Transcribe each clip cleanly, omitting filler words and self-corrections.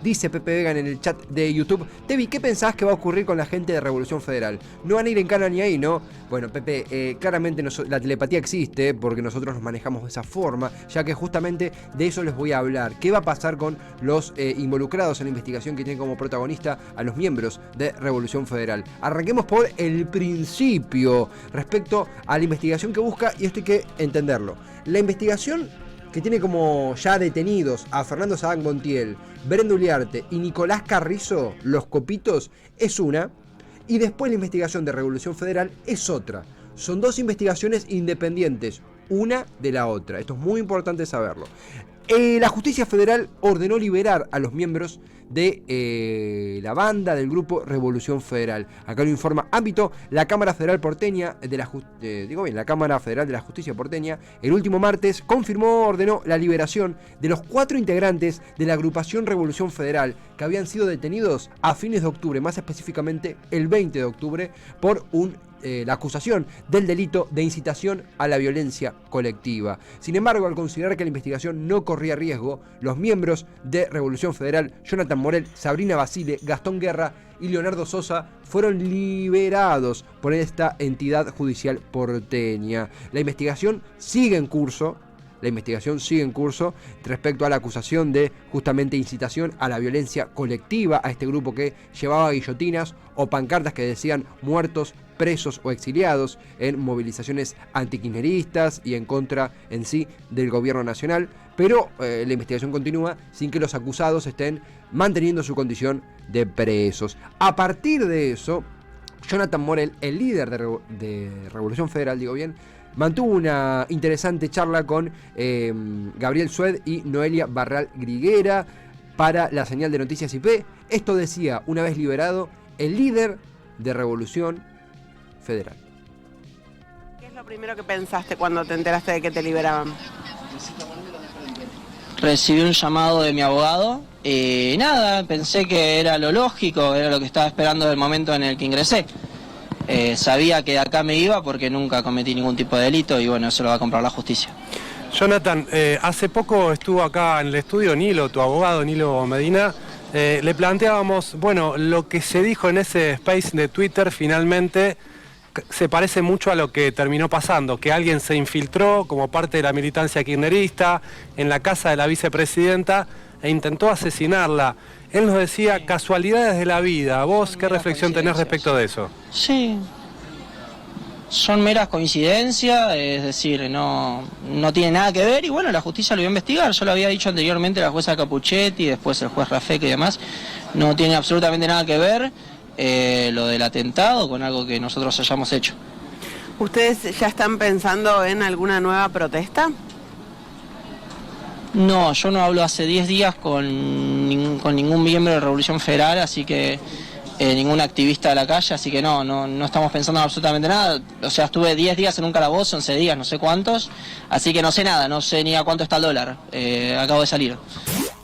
Dice Pepe Vegan en el chat de YouTube. Tevi, ¿qué pensás que va a ocurrir con la gente de Revolución Federal? No van a ir en cana ni ahí, ¿no? Bueno, Pepe, claramente la telepatía existe porque nosotros nos manejamos de esa forma, ya que justamente de eso les voy a hablar. ¿Qué va a pasar con los involucrados en la investigación que tienen como protagonista a los miembros de Revolución Federal? Arranquemos por el principio respecto a la investigación que busca, y esto hay que entenderlo. La investigación que tiene como ya detenidos a Fernando Sabac Montiel, Brenda Uliarte y Nicolás Carrizo, los copitos, es una, y después la investigación de Revolución Federal es otra. Son dos investigaciones independientes, una de la otra. Esto es muy importante saberlo. La justicia federal ordenó liberar a los miembros de la banda del grupo Revolución Federal. Acá lo informa Ámbito. La Cámara Federal porteña la Cámara Federal de la Justicia porteña el último martes ordenó la liberación de los 4 integrantes de la agrupación Revolución Federal que habían sido detenidos a fines de octubre, más específicamente el 20 de octubre, por la acusación del delito de incitación a la violencia colectiva. Sin embargo, al considerar que la investigación no corría riesgo, los miembros de Revolución Federal, Jonathan Morel, Sabrina Basile, Gastón Guerra y Leonardo Sosa, fueron liberados por esta entidad judicial porteña. La investigación sigue en curso. Respecto a la acusación de justamente incitación a la violencia colectiva a este grupo que llevaba guillotinas o pancartas que decían muertos, presos o exiliados en movilizaciones antikirchneristas y en contra en sí del gobierno nacional. Pero la investigación continúa sin que los acusados estén manteniendo su condición de presos. A partir de eso, Jonathan Morel, el líder de Revolución Federal, mantuvo una interesante charla con Gabriel Sued y Noelia Barral Griguera para la señal de Noticias IP. Esto decía, una vez liberado, el líder de Revolución Federal. ¿Qué es lo primero que pensaste cuando te enteraste de que te liberaban? Recibí un llamado de mi abogado y nada, pensé que era lo lógico, era lo que estaba esperando del momento en el que ingresé. Sabía que de acá me iba porque nunca cometí ningún tipo de delito y bueno, eso lo va a comprobar la justicia. Jonathan, hace poco estuvo acá en el estudio Nilo, tu abogado Nilo Medina. Le planteábamos, bueno, lo que se dijo en ese space de Twitter finalmente se parece mucho a lo que terminó pasando, que alguien se infiltró como parte de la militancia kirchnerista en la casa de la vicepresidenta e intentó asesinarla. Él nos decía, casualidades de la vida. ¿Vos qué reflexión tenés respecto de eso? Sí, son meras coincidencias, es decir, no tiene nada que ver y bueno, la justicia lo iba a investigar. Yo lo había dicho anteriormente la jueza Capuchetti, después el juez Rafek y demás. No tiene absolutamente nada que ver lo del atentado con algo que nosotros hayamos hecho. ¿Ustedes ya están pensando en alguna nueva protesta? No, yo no hablo hace 10 días con ningún miembro de Revolución Federal, así que ningún activista de la calle, así que no estamos pensando en absolutamente nada. O sea, estuve 10 días en un calabozo, 11 días, no sé cuántos, así que no sé nada, no sé ni a cuánto está el dólar, acabo de salir.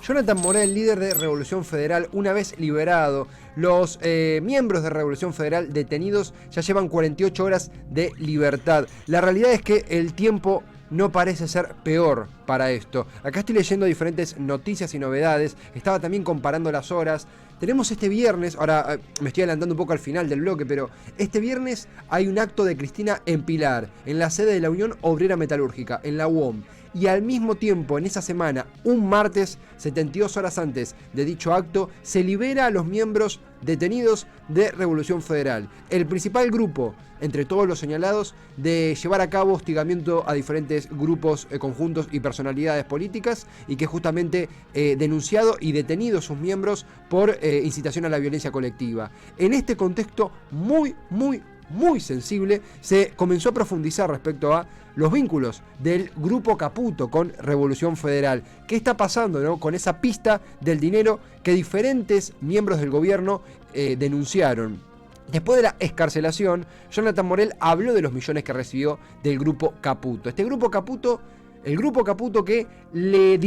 Jonathan Morel, líder de Revolución Federal, una vez liberado. Los miembros de Revolución Federal detenidos ya llevan 48 horas de libertad. La realidad es que el tiempo no parece ser peor para esto. Acá estoy leyendo diferentes noticias y novedades. Estaba también comparando las horas. Tenemos este viernes, ahora me estoy adelantando un poco al final del bloque, pero este viernes hay un acto de Cristina en Pilar, en la sede de la Unión Obrera Metalúrgica, en la UOM. Y al mismo tiempo, en esa semana, un martes, 72 horas antes de dicho acto, se libera a los miembros detenidos de Revolución Federal. El principal grupo, entre todos los señalados, de llevar a cabo hostigamiento a diferentes grupos, conjuntos y personalidades políticas, y que justamente denunciado y detenido sus miembros por incitación a la violencia colectiva. En este contexto muy sensible, se comenzó a profundizar respecto a los vínculos del Grupo Caputo con Revolución Federal. ¿Qué está pasando, no?, con esa pista del dinero que diferentes miembros del gobierno denunciaron? Después de la excarcelación, Jonathan Morel habló de los millones que recibió del Grupo Caputo. Este Grupo Caputo, el Grupo Caputo que le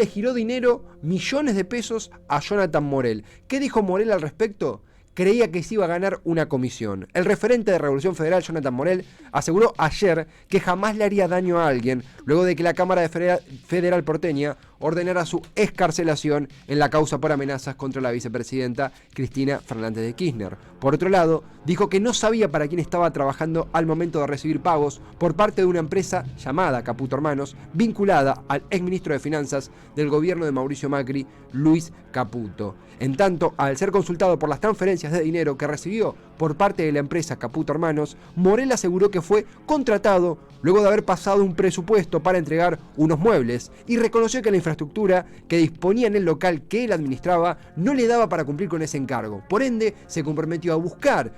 giró dinero, millones de pesos a Jonathan Morel. ¿Qué dijo Morel al respecto? creía que se iba a ganar una comisión. El referente de Revolución Federal, Jonathan Morel, aseguró ayer que jamás le haría daño a alguien luego de que la Cámara Federal porteña ordenara su excarcelación en la causa por amenazas contra la vicepresidenta Cristina Fernández de Kirchner. Por otro lado, dijo que no sabía para quién estaba trabajando al momento de recibir pagos por parte de una empresa llamada Caputo Hermanos, vinculada al exministro de Finanzas del gobierno de Mauricio Macri, Luis Caputo. En tanto, al ser consultado por las transferencias de dinero que recibió por parte de la empresa Caputo Hermanos, Morel aseguró que fue contratado luego de haber pasado un presupuesto para entregar unos muebles y reconoció que la infraestructura que disponía en el local que él administraba no le daba para cumplir con ese encargo. Por ende, se comprometió a buscar,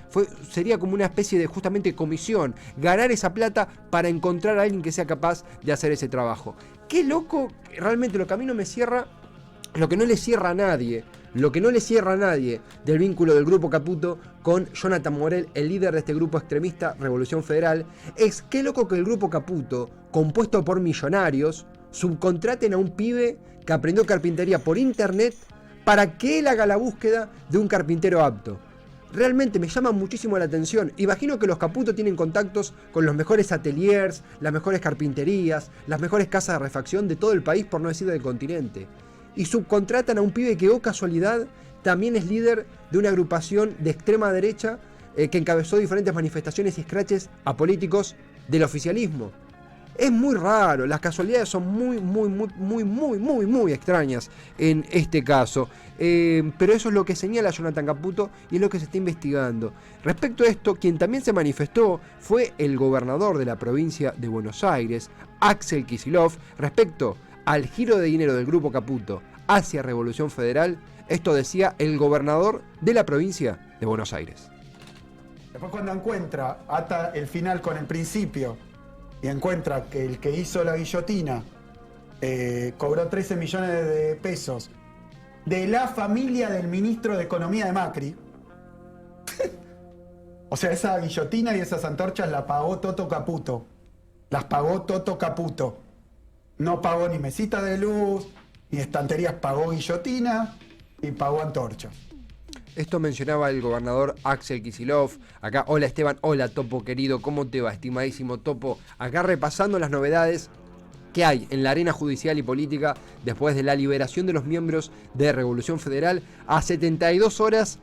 sería como una especie de justamente comisión, ganar esa plata para encontrar a alguien que sea capaz de hacer ese trabajo. Qué loco, realmente lo que a mí no me cierra, lo que no le cierra a nadie, del vínculo del Grupo Caputo con Jonathan Morel, el líder de este grupo extremista Revolución Federal, es qué loco que el Grupo Caputo, compuesto por millonarios, subcontraten a un pibe que aprendió carpintería por internet para que él haga la búsqueda de un carpintero apto. Realmente me llama muchísimo la atención. Imagino que los Caputo tienen contactos con los mejores ateliers, las mejores carpinterías, las mejores casas de refacción de todo el país, por no decir del continente. Y subcontratan a un pibe que, oh casualidad, también es líder de una agrupación de extrema derecha que encabezó diferentes manifestaciones y scratches a políticos del oficialismo. Es muy raro, las casualidades son muy extrañas en este caso. Pero eso es lo que señala Jonathan Caputo y es lo que se está investigando. Respecto a esto, quien también se manifestó fue el gobernador de la provincia de Buenos Aires, Axel Kicillof, respecto al giro de dinero del Grupo Caputo hacia Revolución Federal. Esto decía el gobernador de la provincia de Buenos Aires. Después cuando ata el final con el principio y encuentra que el que hizo la guillotina cobró 13 millones de pesos de la familia del ministro de Economía de Macri. O sea, esa guillotina y esas antorchas la pagó Toto Caputo. Las pagó Toto Caputo. No pagó ni mesita de luz, ni estanterías, pagó guillotina y pagó antorchas. Esto mencionaba el gobernador Axel Kicillof. Acá, hola Esteban, hola Topo querido, ¿cómo te va, estimadísimo Topo? Acá repasando las novedades que hay en la arena judicial y política después de la liberación de los miembros de Revolución Federal a 72 horas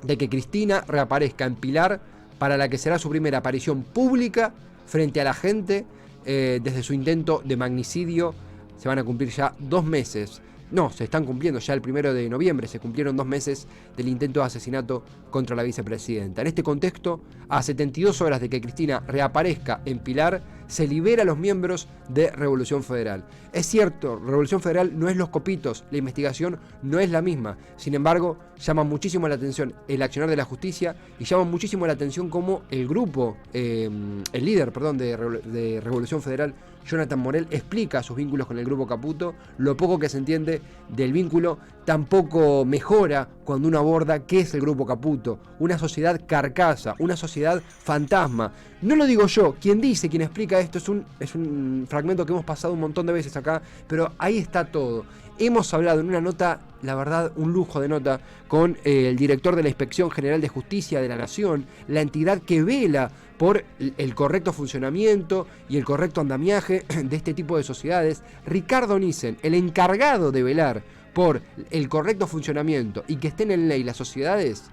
de que Cristina reaparezca en Pilar, para la que será su primera aparición pública frente a la gente. Desde su intento de magnicidio se van a cumplir ya 2 meses. No, se están cumpliendo ya el 1 de noviembre, se cumplieron 2 meses del intento de asesinato contra la vicepresidenta. En este contexto, a 72 horas de que Cristina reaparezca en Pilar, se libera a los miembros de Revolución Federal. Es cierto, Revolución Federal no es Los Copitos, la investigación no es la misma. Sin embargo, llama muchísimo la atención el accionar de la justicia y llama muchísimo la atención cómo el grupo, el líder, de Revolución Federal, Jonathan Morel, explica sus vínculos con el Grupo Caputo. Lo poco que se entiende del vínculo tampoco mejora cuando uno aborda qué es el Grupo Caputo, una sociedad carcasa, una sociedad fantasma. No lo digo yo, quien explica esto es un fragmento que hemos pasado un montón de veces acá, pero ahí está todo. Hemos hablado en una nota, la verdad, un lujo de nota, con el director de la Inspección General de Justicia de la Nación, la entidad que vela por el correcto funcionamiento y el correcto andamiaje de este tipo de sociedades, Ricardo Nissen, el encargado de velar por el correcto funcionamiento y que estén en ley las sociedades.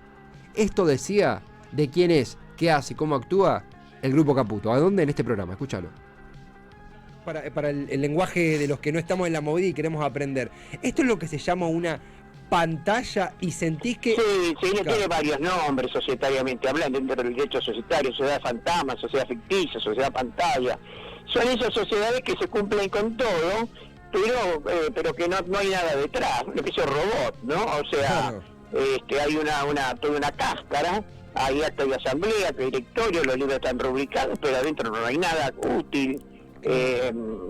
Esto decía de quién es, qué hace y cómo actúa el Grupo Caputo. ¿A dónde? En este programa, escúchalo. Para el lenguaje de los que no estamos en la movida y queremos aprender. Esto es lo que se llama una pantalla y sentís que... Sí, claro, tiene varios nombres societariamente hablando, dentro del derecho societario, sociedad fantasma, sociedad ficticia, sociedad pantalla. Son esas sociedades que se cumplen con todo, pero que no hay nada detrás, lo que es el robot, ¿no? O sea, claro, hay toda una cáscara, hay acta de asamblea, de directorio, los libros están rubricados, pero adentro no hay nada útil.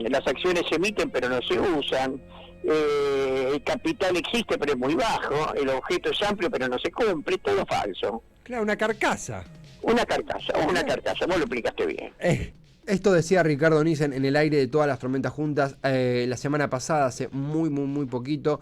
Las acciones se emiten pero no se usan, el capital existe pero es muy bajo, el objeto es amplio pero no se cumple, todo falso. Claro, una carcasa. Una carcasa, vos lo explicaste bien. Esto decía Ricardo Nissen en el aire de todas las tormentas juntas la semana pasada, hace muy poquito.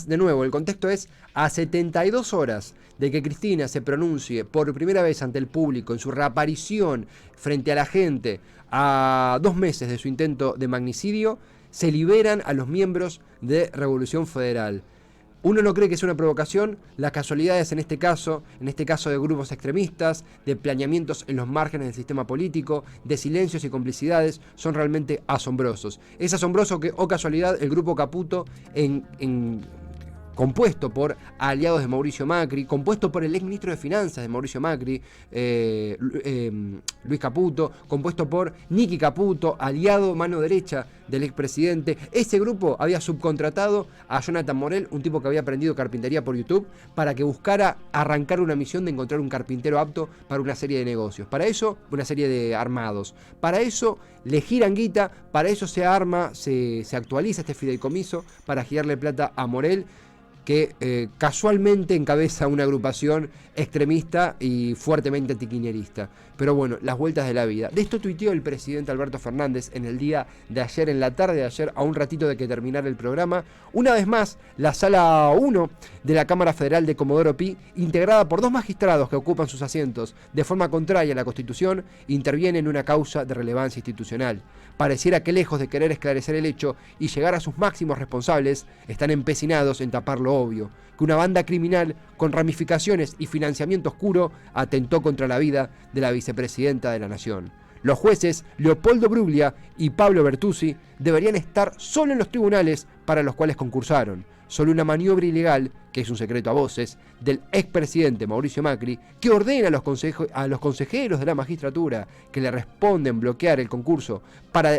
De nuevo, el contexto es a 72 horas de que Cristina se pronuncie por primera vez ante el público en su reaparición frente a la gente, a 2 meses de su intento de magnicidio, se liberan a los miembros de Revolución Federal. Uno no cree que sea una provocación, las casualidades en este caso de grupos extremistas, de planeamientos en los márgenes del sistema político, de silencios y complicidades, son realmente asombrosos. Es asombroso que, o casualidad, el grupo Caputo, compuesto por aliados de Mauricio Macri, compuesto por el ex ministro de Finanzas de Mauricio Macri, Luis Caputo, compuesto por Nicky Caputo, aliado mano derecha del expresidente. Ese grupo había subcontratado a Jonathan Morel, un tipo que había aprendido carpintería por YouTube, para que buscara arrancar una misión de encontrar un carpintero apto para una serie de negocios. Para eso, una serie de armados. Para eso le giran guita, para eso se arma, se actualiza este fideicomiso para girarle plata a Morel, que casualmente encabeza una agrupación extremista y fuertemente antikirchnerista. Pero bueno, las vueltas de la vida. De esto tuiteó el presidente Alberto Fernández en el día de ayer, en la tarde de ayer, a un ratito de que terminara el programa. Una vez más, la sala 1 de la Cámara Federal de Comodoro Pi, integrada por 2 magistrados que ocupan sus asientos de forma contraria a la Constitución, interviene en una causa de relevancia institucional. Pareciera que, lejos de querer esclarecer el hecho y llegar a sus máximos responsables, están empecinados en tapar lo obvio, que una banda criminal con ramificaciones y financiamiento oscuro atentó contra la vida de la vicepresidenta de la Nación. Los jueces Leopoldo Bruglia y Pablo Bertuzzi deberían estar solo en los tribunales para los cuales concursaron. Solo una maniobra ilegal, que es un secreto a voces, del expresidente Mauricio Macri, que ordena a los consejeros de la magistratura que le responden bloquear el concurso para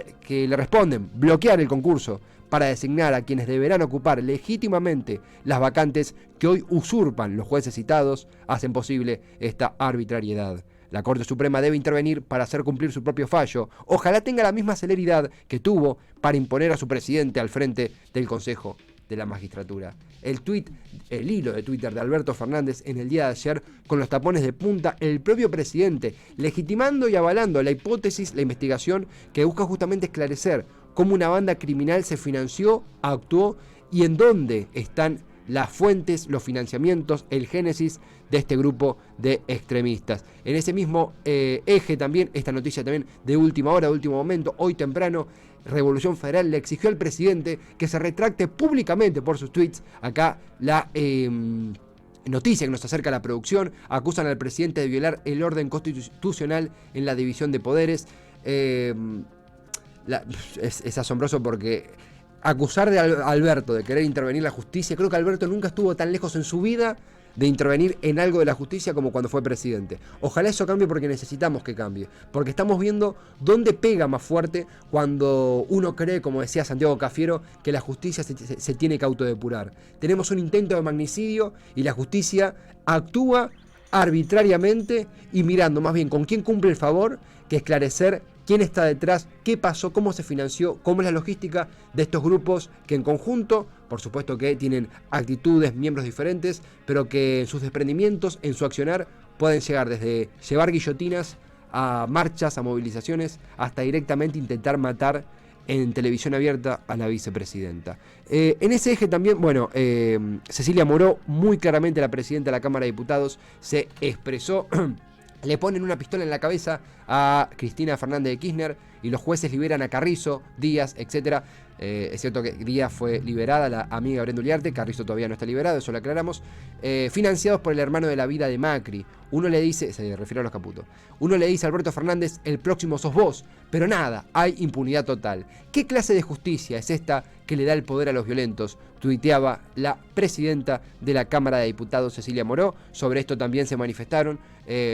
designar a quienes deberán ocupar legítimamente las vacantes que hoy usurpan los jueces citados, hacen posible esta arbitrariedad. La Corte Suprema debe intervenir para hacer cumplir su propio fallo. Ojalá tenga la misma celeridad que tuvo para imponer a su presidente al frente del Consejo de la Magistratura. El hilo de Twitter de Alberto Fernández en el día de ayer, con los tapones de punta, el propio presidente legitimando y avalando la hipótesis, la investigación que busca justamente esclarecer cómo una banda criminal se financió, actuó y en dónde están las fuentes, los financiamientos, el génesis de este grupo de extremistas. En ese mismo eje también, esta noticia también de última hora, de último momento, hoy temprano, Revolución Federal le exigió al presidente que se retracte públicamente por sus tweets. Acá la noticia que nos acerca a la producción: acusan al presidente de violar el orden constitucional en la división de poderes. Es asombroso porque acusar de Alberto de querer intervenir la justicia, creo que Alberto nunca estuvo tan lejos en su vida de intervenir en algo de la justicia como cuando fue presidente. Ojalá eso cambie, porque necesitamos que cambie, porque estamos viendo dónde pega más fuerte cuando uno cree, como decía Santiago Cafiero, que la justicia se tiene que autodepurar. Tenemos un intento de magnicidio y la justicia actúa arbitrariamente y mirando más bien con quién cumple el favor que esclarecer quién está detrás, qué pasó, cómo se financió, cómo es la logística de estos grupos que en conjunto, por supuesto que tienen actitudes, miembros diferentes, pero que en sus desprendimientos, en su accionar, pueden llegar desde llevar guillotinas a marchas, a movilizaciones, hasta directamente intentar matar en televisión abierta a la vicepresidenta. En ese eje también, Cecilia Moró, muy claramente la presidenta de la Cámara de Diputados, se expresó. Le ponen una pistola en la cabeza a Cristina Fernández de Kirchner y los jueces liberan a Carrizo, Díaz, etc. Es cierto que Díaz fue liberada, la amiga Brenda Uliarte, Carrizo todavía no está liberado, eso lo aclaramos. Financiados por el hermano de la vida de Macri. Uno le dice, se refiere a los Caputo, uno le dice a Alberto Fernández: el próximo sos vos, pero nada, hay impunidad total. ¿Qué clase de justicia es esta que le da el poder a los violentos?, tuiteaba la presidenta de la Cámara de Diputados, Cecilia Moró. Sobre esto también se manifestaron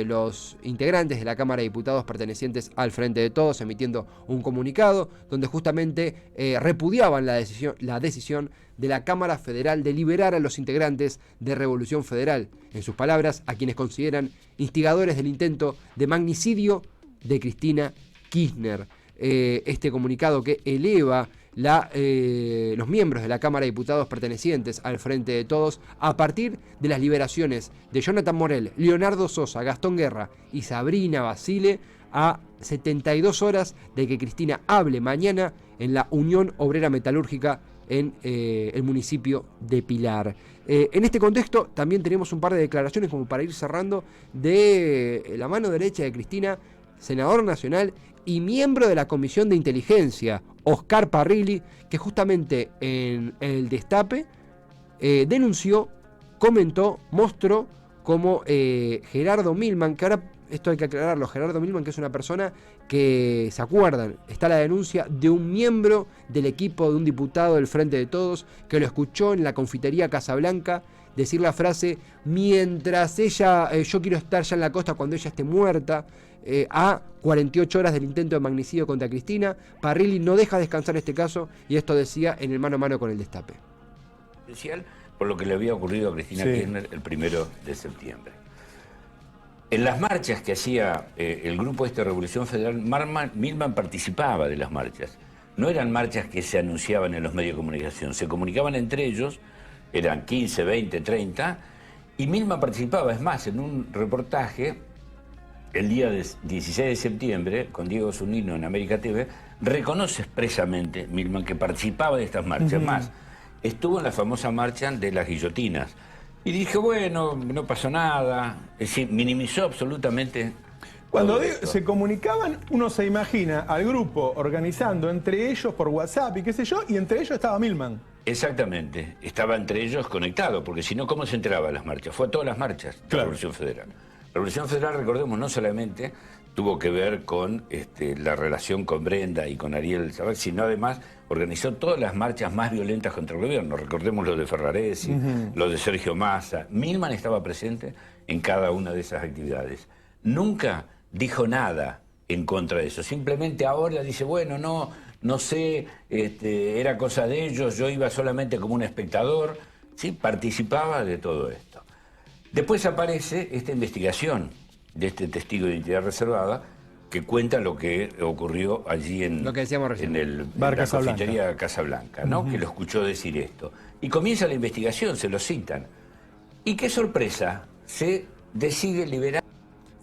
los integrantes de la Cámara de Diputados pertenecientes al Frente de Todos, emitiendo un comunicado donde justamente repudiaban la decisión de la Cámara Federal de liberar a los integrantes de Revolución Federal, en sus palabras, a quienes consideran instigadores del intento de magnicidio de Cristina Kirchner. Este comunicado que eleva los miembros de la Cámara de Diputados pertenecientes al Frente de Todos a partir de las liberaciones de Jonathan Morel, Leonardo Sosa, Gastón Guerra y Sabrina Basile, a 72 horas de que Cristina hable mañana en la Unión Obrera Metalúrgica en el municipio de Pilar. En este contexto también tenemos un par de declaraciones como para ir cerrando de la mano derecha de Cristina, senador nacional y miembro de la Comisión de Inteligencia, Oscar Parrilli, que justamente en el Destape denunció, comentó, mostró cómo Gerardo Milman, que ahora esto hay que aclararlo, Gerardo Milman, que es una persona que, ¿se acuerdan? Está la denuncia de un miembro del equipo de un diputado del Frente de Todos que lo escuchó en la confitería Casablanca decir la frase: mientras ella, yo quiero estar ya en la costa cuando ella esté muerta, a 48 horas del intento de magnicidio contra Cristina. Parrilli no deja descansar este caso y esto decía en el mano a mano con el Destape. Por lo que le había ocurrido a Cristina Kirchner el 1 de septiembre. En las marchas que hacía el grupo de Revolución Federal, Milman participaba de las marchas. No eran marchas que se anunciaban en los medios de comunicación, se comunicaban entre ellos, eran 15, 20, 30, y Milman participaba. Es más, en un reportaje, el día 16 de septiembre, con Diego Zunino en América TV, reconoce expresamente Milman que participaba de estas marchas. Más, estuvo en la famosa marcha de las guillotinas. Y dije, bueno, no pasó nada. Es decir, minimizó absolutamente. Cuando se comunicaban, uno se imagina al grupo organizando entre ellos por WhatsApp y qué sé yo, y entre ellos estaba Milman. Exactamente, estaba entre ellos conectado, porque si no, ¿cómo se enteraba de las marchas? Fue a todas las marchas de la Revolución Federal. La Revolución Federal, recordemos, no solamente tuvo que ver con la relación con Brenda y con Ariel Sabac, sino además organizó todas las marchas más violentas contra el gobierno. Recordemos lo de Ferraresi, lo de Sergio Massa. Milman estaba presente en cada una de esas actividades. Nunca dijo nada en contra de eso. Simplemente ahora dice, bueno, no sé, era cosa de ellos, yo iba solamente como un espectador. Sí, participaba de todo esto. Después aparece esta investigación de este testigo de identidad reservada que cuenta lo que ocurrió allí en, lo que decíamos recién, en la confitería Casablanca, ¿no? Que lo escuchó decir esto. Y comienza la investigación, se lo citan. Y qué sorpresa, se decide liberar.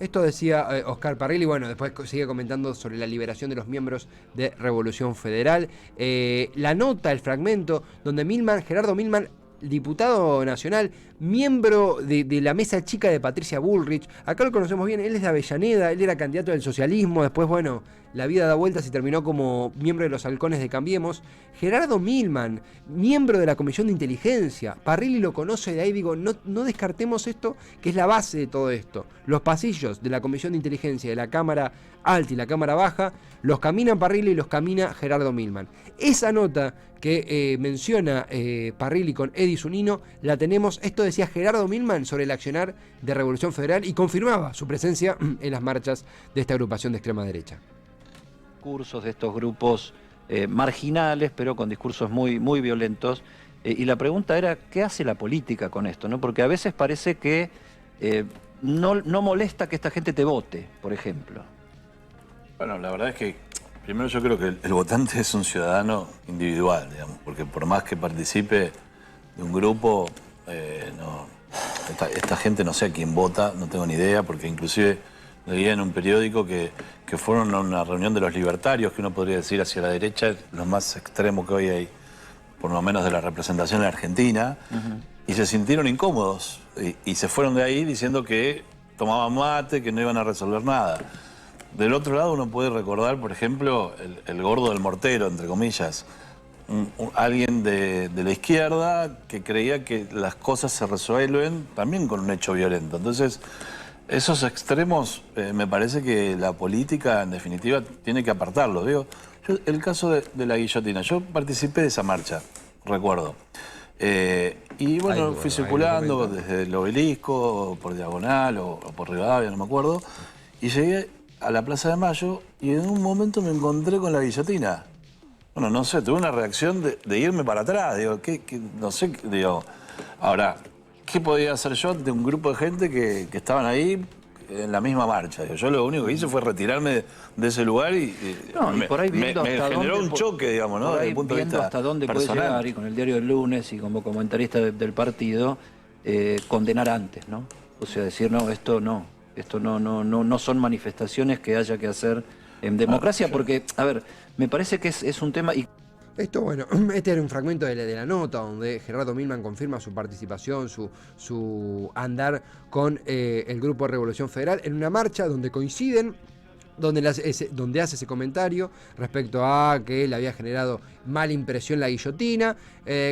Esto decía Oscar Parrilli, bueno, después sigue comentando sobre la liberación de los miembros de Revolución Federal. La nota, el fragmento, donde Gerardo Milman, diputado nacional, miembro de la mesa chica de Patricia Bullrich, acá lo conocemos bien, él es de Avellaneda, él era candidato del socialismo, después, bueno, la vida da vueltas y terminó como miembro de los halcones de Cambiemos. Gerardo Milman, miembro de la Comisión de Inteligencia, Parrilli lo conoce, de ahí digo, no descartemos esto, que es la base de todo esto. Los pasillos de la Comisión de Inteligencia de la Cámara Alta y la Cámara Baja, los camina Parrilli y los camina Gerardo Milman. Esa nota que menciona Parrilli con Eddie Zunino, la tenemos, esto decía Gerardo Milman sobre el accionar de Revolución Federal y confirmaba su presencia en las marchas de esta agrupación de extrema derecha. Cursos de estos grupos marginales, pero con discursos muy, muy violentos. Y la pregunta era, ¿qué hace la política con esto? ¿No? Porque a veces parece que no molesta que esta gente te vote, por ejemplo. Bueno, la verdad es que primero yo creo que el votante es un ciudadano individual, digamos, porque por más que participe de un grupo, esta gente no sé a quién vota, no tengo ni idea, porque inclusive leía en un periódico que fueron a una reunión de los libertarios, que uno podría decir hacia la derecha, lo más extremo que hoy hay, por lo menos de la representación en Argentina, y se sintieron incómodos, y se fueron de ahí diciendo que tomaban mate, que no iban a resolver nada. Del otro lado uno puede recordar, por ejemplo, el gordo del mortero, entre comillas, alguien de la izquierda que creía que las cosas se resuelven también con un hecho violento. Entonces, esos extremos me parece que la política, en definitiva, tiene que apartarlos. Digo, el caso de la guillotina, yo participé de esa marcha, recuerdo. Y bueno, fui circulando desde el Obelisco, por Diagonal o por Rivadavia, no me acuerdo, y llegué a la Plaza de Mayo y en un momento me encontré con la guillotina. Bueno, no sé, tuve una reacción de irme para atrás, digo, no sé, digo, ahora, ¿qué podía hacer yo ante un grupo de gente que estaban ahí en la misma marcha? Digo, yo lo único que hice fue retirarme de ese lugar y por ahí me generó un choque, digamos, ¿no? Desde el punto de vista hasta dónde personal. puede llegar, y con el diario del lunes y como comentarista del partido, condenar antes, ¿no? O sea, decir, no, esto no. Esto no son manifestaciones que haya que hacer en democracia, porque, a ver, me parece que es un tema... Esto, bueno, este era un fragmento de la nota donde Gerardo Milman confirma su participación, su andar con el Grupo Revolución Federal en una marcha donde coinciden, donde hace ese comentario respecto a que le había generado mala impresión la guillotina,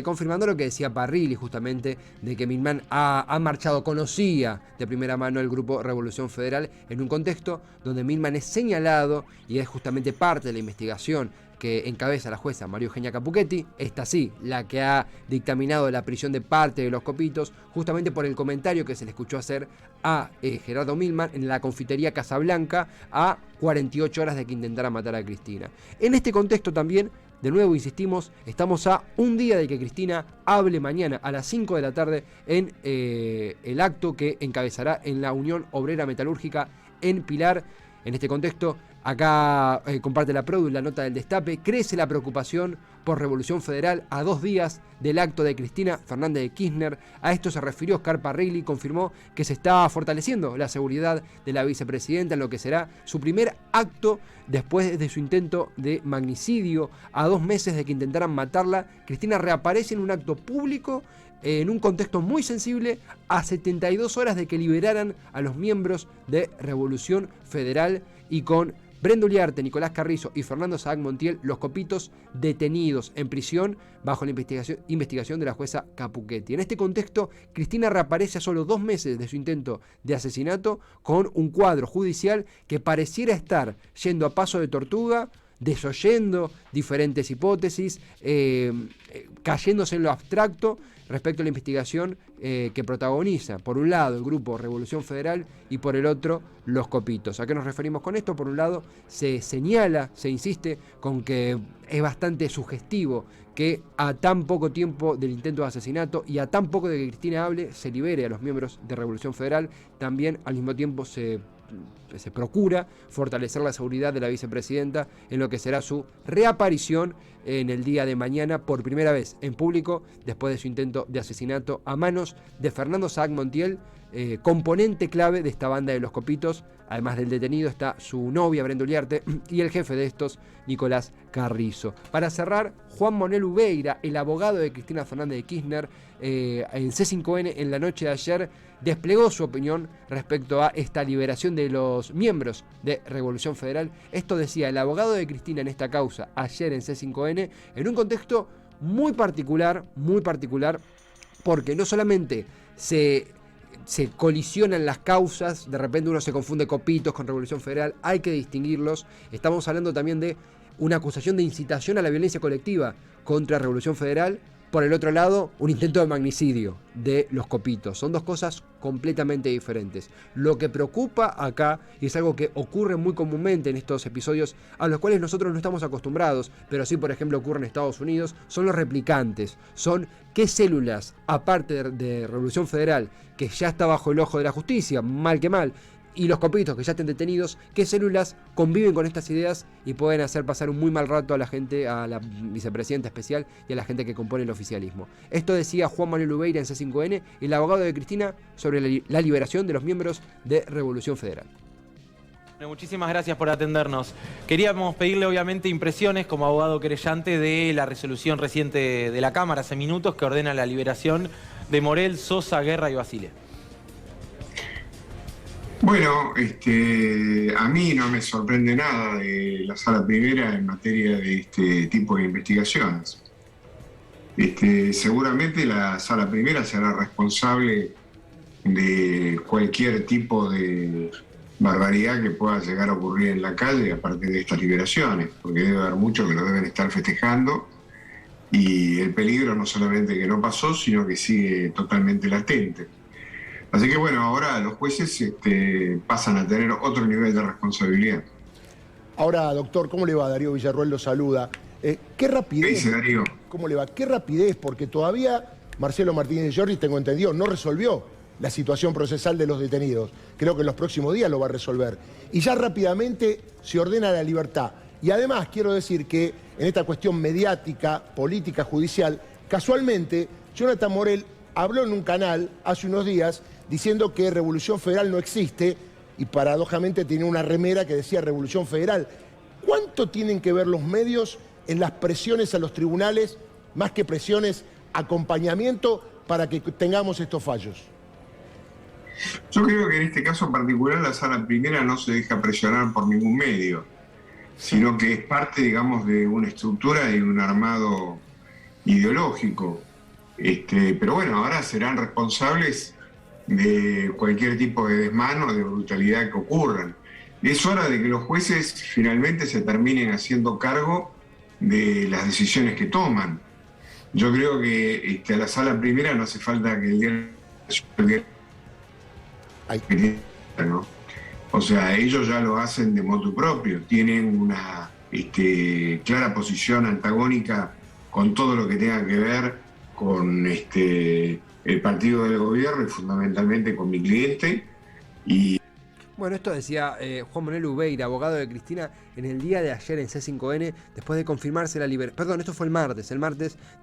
confirmando lo que decía Parrilli justamente, de que Milman ha marchado, conocía de primera mano el Grupo Revolución Federal en un contexto donde Milman es señalado y es justamente parte de la investigación que encabeza la jueza María Eugenia Capuchetti, esta sí, la que ha dictaminado la prisión de parte de los copitos, justamente por el comentario que se le escuchó hacer a Gerardo Milman en la confitería Casablanca a 48 horas de que intentara matar a Cristina. En este contexto también, de nuevo insistimos, estamos a un día de que Cristina hable mañana a las 5 de la tarde en el acto que encabezará en la Unión Obrera Metalúrgica en Pilar. En este contexto, acá comparte la Produ la nota del Destape, crece la preocupación por Revolución Federal a 2 días del acto de Cristina Fernández de Kirchner. A esto se refirió Oscar Parrilli, confirmó que se está fortaleciendo la seguridad de la vicepresidenta en lo que será su primer acto después de su intento de magnicidio. A 2 meses de que intentaran matarla, Cristina reaparece en un acto público en un contexto muy sensible, a 72 horas de que liberaran a los miembros de Revolución Federal y con Brenda Uliarte, Nicolás Carrizo y Fernando Saad Montiel, los copitos detenidos en prisión bajo la investigación de la jueza Capuchetti. En este contexto, Cristina reaparece a solo 2 meses de su intento de asesinato con un cuadro judicial que pareciera estar yendo a paso de tortuga, desoyendo diferentes hipótesis, cayéndose en lo abstracto respecto a la investigación que protagoniza, por un lado, el Grupo Revolución Federal y por el otro, los copitos. ¿A qué nos referimos con esto? Por un lado, se señala, se insiste con que es bastante sugestivo que a tan poco tiempo del intento de asesinato y a tan poco de que Cristina hable, se libere a los miembros de Revolución Federal. También, al mismo tiempo, se procura fortalecer la seguridad de la vicepresidenta en lo que será su reaparición en el día de mañana por primera vez en público después de su intento de asesinato a manos de Fernando Saad Montiel, componente clave de esta banda de los copitos. Además del detenido está su novia Brenda Uliarte y el jefe de estos, Nicolás Carrizo. Para cerrar, Juan Manuel Ubeira, el abogado de Cristina Fernández de Kirchner, en C5N en la noche de ayer desplegó su opinión respecto a esta liberación de los miembros de Revolución Federal. Esto decía el abogado de Cristina en esta causa ayer en C5N, en un contexto muy particular, porque no solamente se colisionan las causas, de repente uno se confunde copitos con Revolución Federal, hay que distinguirlos. Estamos hablando también de una acusación de incitación a la violencia colectiva contra Revolución Federal. Por el otro lado, un intento de magnicidio de los copitos. Son 2 cosas completamente diferentes. Lo que preocupa acá, y es algo que ocurre muy comúnmente en estos episodios a los cuales nosotros no estamos acostumbrados, pero sí, por ejemplo, ocurre en Estados Unidos, son los replicantes. Son qué células, aparte de Revolución Federal, que ya está bajo el ojo de la justicia, mal que mal, y los copitos que ya estén detenidos, qué células conviven con estas ideas y pueden hacer pasar un muy mal rato a la gente, a la vicepresidenta especial y a la gente que compone el oficialismo. Esto decía Juan Manuel Ubeira en C5N, el abogado de Cristina, sobre la liberación de los miembros de Revolución Federal. Muchísimas gracias por atendernos. Queríamos pedirle obviamente impresiones como abogado querellante de la resolución reciente de la Cámara hace minutos que ordena la liberación de Morel, Sosa, Guerra y Basile. Bueno, a mí no me sorprende nada de la Sala Primera en materia de este tipo de investigaciones. Seguramente la Sala Primera será responsable de cualquier tipo de barbaridad que pueda llegar a ocurrir en la calle a partir de estas liberaciones, porque debe haber muchos que lo deben estar festejando y el peligro no solamente que no pasó, sino que sigue totalmente latente. Así que bueno, ahora los jueces pasan a tener otro nivel de responsabilidad. Ahora, doctor, ¿cómo le va? Darío Villarroel lo saluda. ¿Qué rapidez? ¿Qué dice Darío? ¿Cómo le va? ¿Qué rapidez? Porque todavía Marcelo Martínez de Giorgi, tengo entendido, no resolvió la situación procesal de los detenidos. Creo que en los próximos días lo va a resolver. Y ya rápidamente se ordena la libertad. Y además quiero decir que en esta cuestión mediática, política, judicial, casualmente Jonathan Morel habló en un canal hace unos días diciendo que Revolución Federal no existe y paradójicamente tenía una remera que decía Revolución Federal. ¿Cuánto tienen que ver los medios en las presiones a los tribunales, más que presiones, acompañamiento para que tengamos estos fallos? Yo creo que en este caso particular la Sala Primera no se deja presionar por ningún medio, sino que es parte, digamos, de una estructura y un armado ideológico. Pero bueno, ahora serán responsables de cualquier tipo de desmano, de brutalidad que ocurran. Es hora de que los jueces finalmente se terminen haciendo cargo de las decisiones que toman. Yo creo que a la Sala Primera no hace falta que el día ¿no? O sea, ellos ya lo hacen de motu propio, tienen una clara posición antagónica con todo lo que tenga que ver con el partido del gobierno y fundamentalmente con mi cliente. Y bueno, esto decía Juan Manuel Ubeira, abogado de Cristina, en el día de ayer en C5N, después de confirmarse la liberación. Perdón, esto fue el martes,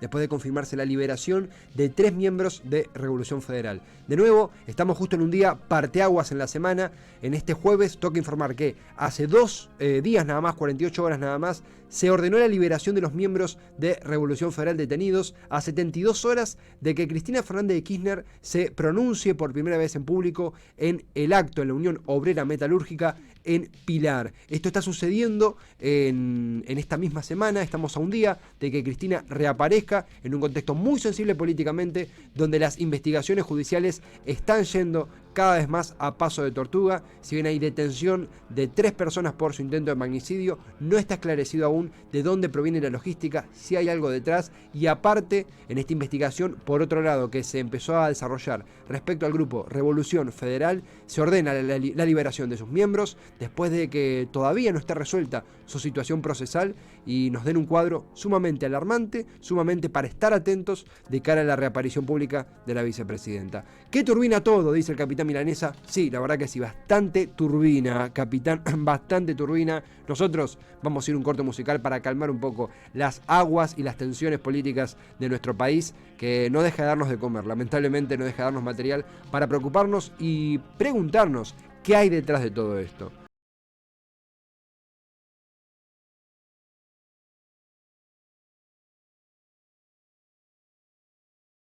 después de confirmarse la liberación de 3 miembros de Revolución Federal. De nuevo, estamos justo en un día parteaguas en la semana. En este jueves toca informar que hace 2 días nada más, 48 horas nada más, se ordenó la liberación de los miembros de Revolución Federal detenidos a 72 horas de que Cristina Fernández de Kirchner se pronuncie por primera vez en público en el acto en la Unión Obrera Metalúrgica en Pilar. Esto está sucediendo en esta misma semana, estamos a un día de que Cristina reaparezca en un contexto muy sensible políticamente, donde las investigaciones judiciales están yendo cada vez más a paso de tortuga. Si bien hay detención de 3 personas por su intento de magnicidio, no está esclarecido aún de dónde proviene la logística, si hay algo detrás. Y aparte, en esta investigación, por otro lado, que se empezó a desarrollar respecto al grupo Revolución Federal, se ordena la liberación de sus miembros después de que todavía no esté resuelta su situación procesal y nos den un cuadro sumamente alarmante, sumamente para estar atentos de cara a la reaparición pública de la vicepresidenta. ¿Qué turbina todo?, dice el capitán Milanesa. Sí, la verdad que sí, bastante turbina, capitán, bastante turbina. Nosotros vamos a ir un corte musical para calmar un poco las aguas y las tensiones políticas de nuestro país, que no deja de darnos de comer, lamentablemente no deja de darnos material para preocuparnos y preguntarnos qué hay detrás de todo esto.